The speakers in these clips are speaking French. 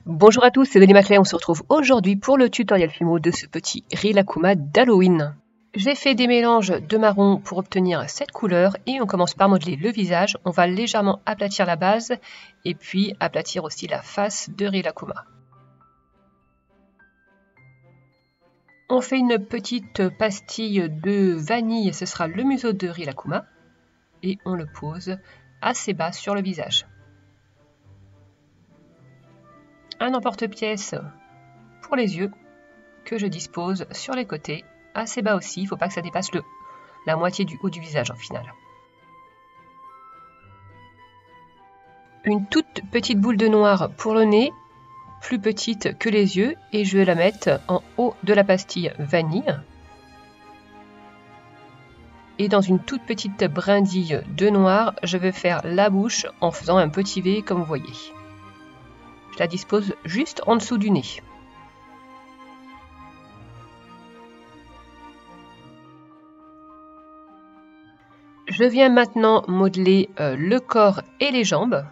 Bonjour à tous, c'est Denis Maclay, on se retrouve aujourd'hui pour le tutoriel Fimo de ce petit Rilakkuma d'Halloween. J'ai fait des mélanges de marron pour obtenir cette couleur et on commence par modeler le visage. On va légèrement aplatir la base et puis aplatir aussi la face de Rilakkuma. On fait une petite pastille de vanille, ce sera le museau de Rilakkuma et on le pose assez bas sur le visage. Un emporte-pièce pour les yeux que je dispose sur les côtés, assez bas aussi, il ne faut pas que ça dépasse la moitié du haut du visage en final. Une toute petite boule de noir pour le nez, plus petite que les yeux, et je vais la mettre en haut de la pastille vanille. Et dans une toute petite brindille de noir, je vais faire la bouche en faisant un petit V comme vous voyez. Je la dispose juste en dessous du nez. Je viens maintenant modeler le corps et les jambes.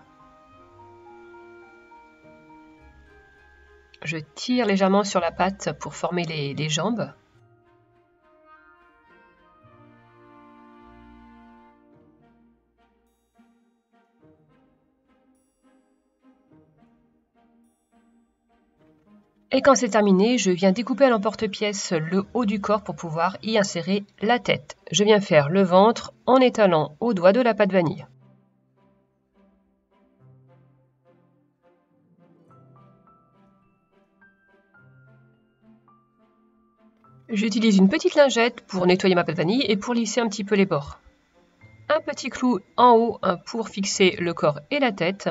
Je tire légèrement sur la pâte pour former les jambes. Et quand c'est terminé, je viens découper à l'emporte-pièce le haut du corps pour pouvoir y insérer la tête. Je viens faire le ventre en étalant au doigt de la pâte vanille. J'utilise une petite lingette pour nettoyer ma pâte vanille et pour lisser un petit peu les bords. Un petit clou en haut pour fixer le corps et la tête.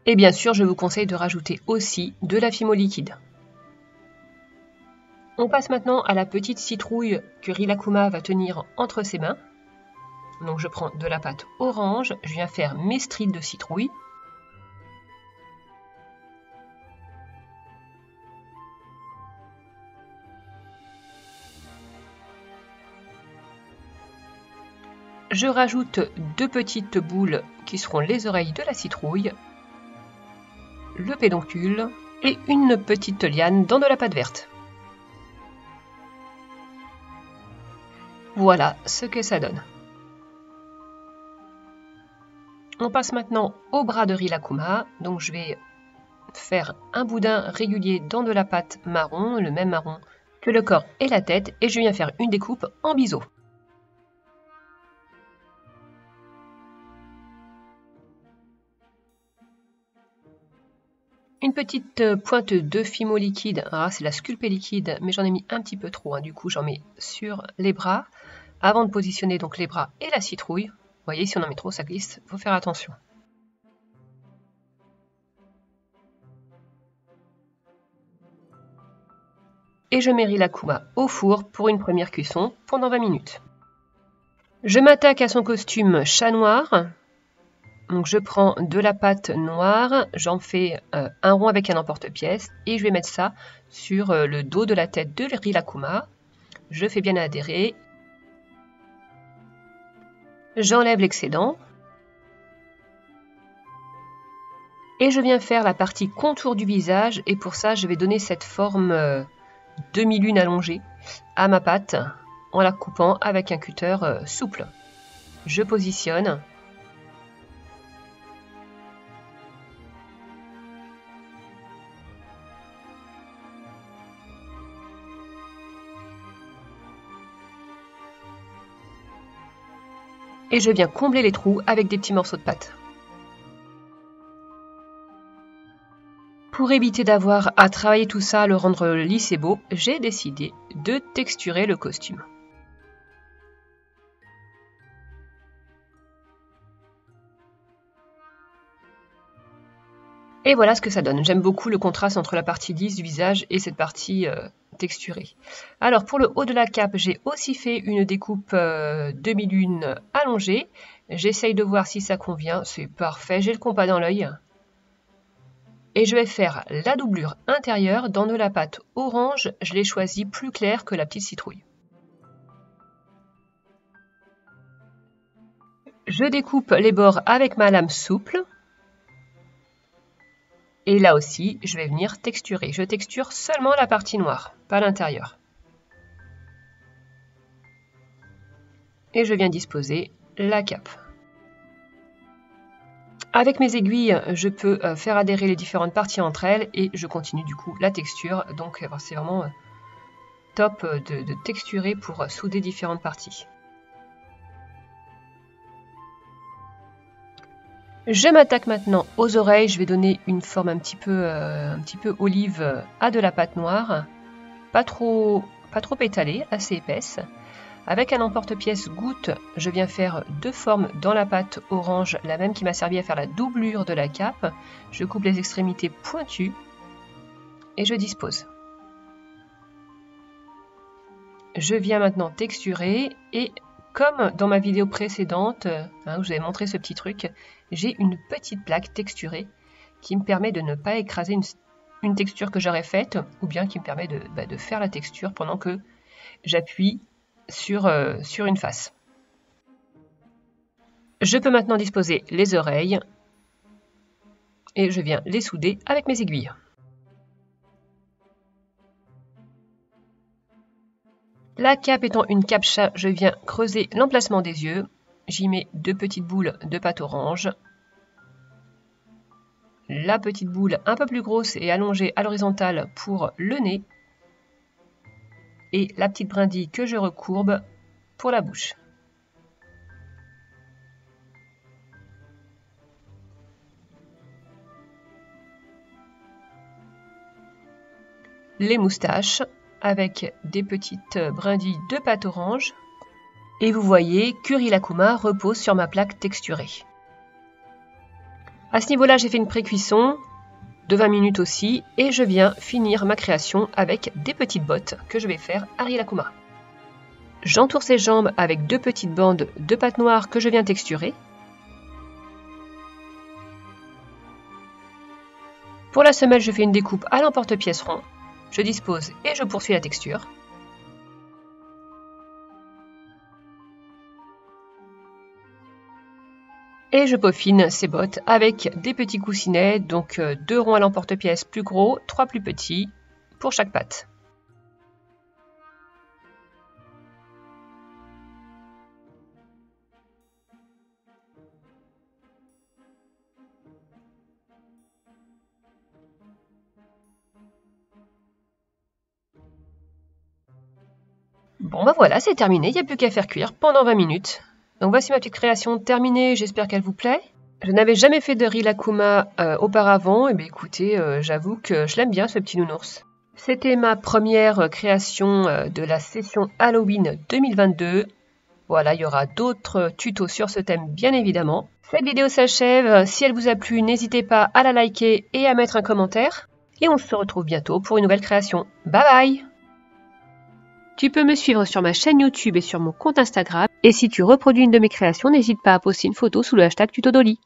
Et bien sûr, je vous conseille de rajouter aussi de la Fimo liquide. On passe maintenant à la petite citrouille que Rilakkuma va tenir entre ses mains. Donc je prends de la pâte orange, je viens faire mes strips de citrouille. Je rajoute deux petites boules qui seront les oreilles de la citrouille, le pédoncule et une petite liane dans de la pâte verte. Voilà ce que ça donne. On passe maintenant au bras de Rilakkuma. Donc je vais faire un boudin régulier dans de la pâte marron, le même marron que le corps et la tête, et je viens faire une découpe en biseau. Une petite pointe de Fimo liquide, c'est la Sculpey liquide, mais j'en ai mis un petit peu trop, du coup j'en mets sur les bras, avant de positionner donc les bras et la citrouille. Vous voyez, si on en met trop, ça glisse, il faut faire attention. Et je mets Rilakkuma au four pour une première cuisson pendant 20 minutes. Je m'attaque à son costume chat noir. Donc je prends de la pâte noire, j'en fais un rond avec un emporte-pièce et je vais mettre ça sur le dos de la tête de Rilakkuma. Je fais bien adhérer. J'enlève l'excédent. Et je viens faire la partie contour du visage et pour ça je vais donner cette forme demi-lune allongée à ma pâte en la coupant avec un cutter souple. Je positionne. Et je viens combler les trous avec des petits morceaux de pâte. Pour éviter d'avoir à travailler tout ça, le rendre lisse et beau, j'ai décidé de texturer le costume. Et voilà ce que ça donne. J'aime beaucoup le contraste entre la partie lisse du visage et cette partie texturée. Alors pour le haut de la cape, j'ai aussi fait une découpe demi-lune allongée. J'essaye de voir si ça convient. C'est parfait, j'ai le compas dans l'œil. Et je vais faire la doublure intérieure dans de la pâte orange. Je l'ai choisie plus claire que la petite citrouille. Je découpe les bords avec ma lame souple. Et là aussi, je vais venir texturer. Je texture seulement la partie noire, pas l'intérieur. Et je viens disposer la cape. Avec mes aiguilles, je peux faire adhérer les différentes parties entre elles et je continue du coup la texture. Donc c'est vraiment top de texturer pour souder différentes parties. Je m'attaque maintenant aux oreilles. Je vais donner une forme un petit peu olive à de la pâte noire, pas trop étalée, assez épaisse. Avec un emporte-pièce goutte, je viens faire deux formes dans la pâte orange, la même qui m'a servi à faire la doublure de la cape. Je coupe les extrémités pointues et je dispose. Je viens maintenant texturer et comme dans ma vidéo précédente, où je vous avais montré ce petit truc, j'ai une petite plaque texturée qui me permet de ne pas écraser une texture que j'aurais faite ou bien qui me permet de faire la texture pendant que j'appuie sur une face. Je peux maintenant disposer les oreilles et je viens les souder avec mes aiguilles. La cape étant une cape chat, je viens creuser l'emplacement des yeux. J'y mets deux petites boules de pâte orange. La petite boule un peu plus grosse et allongée à l'horizontale pour le nez. Et la petite brindille que je recourbe pour la bouche. Les moustaches avec des petites brindilles de pâte orange. Et vous voyez que Rilakkuma repose sur ma plaque texturée. À ce niveau-là, j'ai fait une pré-cuisson de 20 minutes aussi et je viens finir ma création avec des petites bottes que je vais faire à Rilakkuma. J'entoure ses jambes avec deux petites bandes de pâte noire que je viens texturer. Pour la semelle, je fais une découpe à l'emporte-pièce rond. Je dispose et je poursuis la texture. Et je peaufine ces bottes avec des petits coussinets, donc 2 ronds à l'emporte-pièce plus gros, 3 plus petits pour chaque patte. Bon bah voilà, c'est terminé, il n'y a plus qu'à faire cuire pendant 20 minutes. Donc voici ma petite création terminée, j'espère qu'elle vous plaît. Je n'avais jamais fait de Rilakkuma auparavant, et bien écoutez, j'avoue que je l'aime bien ce petit nounours. C'était ma première création de la session Halloween 2022. Voilà, il y aura d'autres tutos sur ce thème bien évidemment. Cette vidéo s'achève, si elle vous a plu, n'hésitez pas à la liker et à mettre un commentaire. Et on se retrouve bientôt pour une nouvelle création. Bye bye! Tu peux me suivre sur ma chaîne YouTube et sur mon compte Instagram. Et si tu reproduis une de mes créations, n'hésite pas à poster une photo sous le hashtag TutoDolly.